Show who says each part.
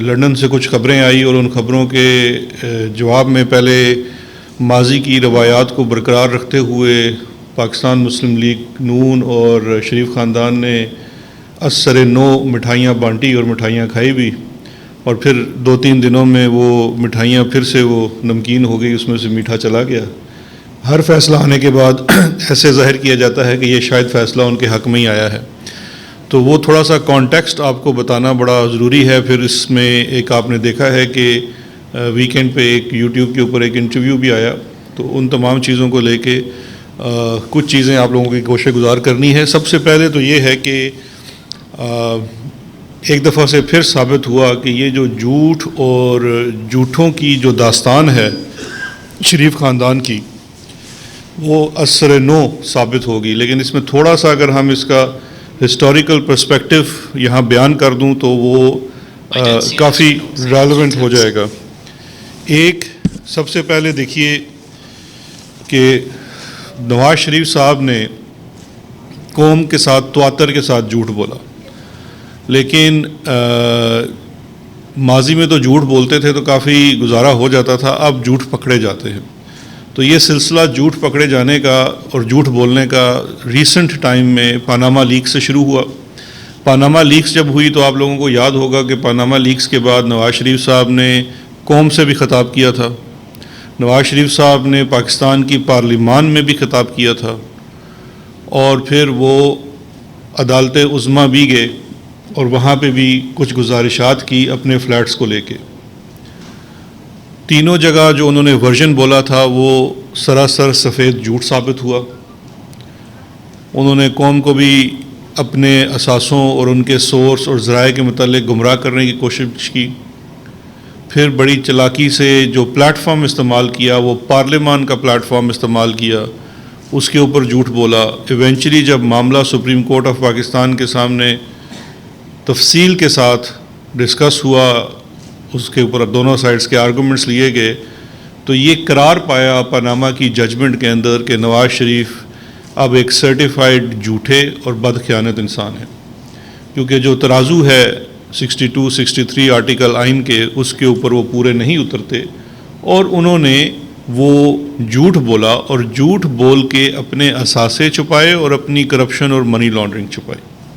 Speaker 1: London سے کچھ خبریں آئی اور ان خبروں کے جواب میں پہلے ماضی کی روایات کو برقرار رکھتے ہوئے پاکستان مسلم لیگ نون اور شریف خاندان نے اثر نو مٹھائیاں بانٹی اور مٹھائیاں کھائی بھی، اور پھر 2-3 دنوں میں وہ مٹھائیاں پھر سے وہ نمکین ہو گئی، اس میں سے میٹھا چلا گیا۔ ہر فیصلہ آنے کے بعد ایسے ظاہر کیا جاتا ہے کہ یہ شاید فیصلہ ان کے حق میں ہی آیا ہے، تو وہ تھوڑا سا کانٹیکسٹ آپ کو بتانا بڑا ضروری ہے۔ پھر اس میں ایک آپ نے دیکھا ہے کہ ویکینڈ پہ ایک یوٹیوب کے اوپر ایک انٹرویو بھی آیا، تو ان تمام چیزوں کو لے کے کچھ چیزیں آپ لوگوں کی گوشہ گزار کرنی ہے۔ سب سے پہلے تو یہ ہے کہ ایک دفعہ سے پھر ثابت ہوا کہ یہ جو جھوٹ اور جھوٹوں کی جو داستان ہے شریف خاندان کی، وہ اثر نو ثابت ہوگی، لیکن اس میں تھوڑا سا اگر ہم اس کا ہسٹوریکل پرسپیکٹو یہاں بیان کر دوں تو وہ کافی ریلیونٹ ہو جائے گا۔ ایک سب سے پہلے دیکھیے کہ نواز شریف صاحب نے قوم کے ساتھ تواتر کے ساتھ جھوٹ بولا، لیکن ماضی میں تو جھوٹ بولتے تھے تو کافی گزارا ہو جاتا تھا، اب جھوٹ پکڑے جاتے ہیں۔ تو یہ سلسلہ جھوٹ پکڑے جانے کا اور جھوٹ بولنے کا ریسنٹ ٹائم میں پاناما لیکس سے شروع ہوا۔ پاناما لیکس جب ہوئی تو آپ لوگوں کو یاد ہوگا کہ پاناما لیکس کے بعد نواز شریف صاحب نے قوم سے بھی خطاب کیا تھا، نواز شریف صاحب نے پاکستان کی پارلیمان میں بھی خطاب کیا تھا، اور پھر وہ عدالت عظمیٰ بھی گئے اور وہاں پہ بھی کچھ گزارشات کی اپنے فلیٹس کو لے کے۔ تینوں جگہ جو انہوں نے ورژن بولا تھا وہ سراسر سفید جھوٹ ثابت ہوا۔ انہوں نے قوم کو بھی اپنے اثاثوں اور ان کے سورس اور ذرائع کے متعلق گمراہ کرنے کی کوشش کی۔ پھر بڑی چلاکی سے جو پلیٹ فارم استعمال کیا وہ پارلیمان کا پلیٹ فارم استعمال کیا، اس کے اوپر جھوٹ بولا۔ ایونچولی جب معاملہ سپریم کورٹ آف پاکستان کے سامنے تفصیل کے ساتھ ڈسکس ہوا، اس کے اوپر دونوں سائڈز کے آرگومنٹس لیے گئے، تو یہ قرار پایا پاناما کی ججمنٹ کے اندر کہ نواز شریف اب ایک سرٹیفائیڈ جھوٹے اور بدخیانت انسان ہے، کیونکہ جو ترازو ہے 62-63 آرٹیکل آئین کے، اس کے اوپر وہ پورے نہیں اترتے، اور انہوں نے وہ جھوٹ بولا اور جھوٹ بول کے اپنے اثاثے چھپائے اور اپنی کرپشن اور منی لانڈرنگ چھپائی۔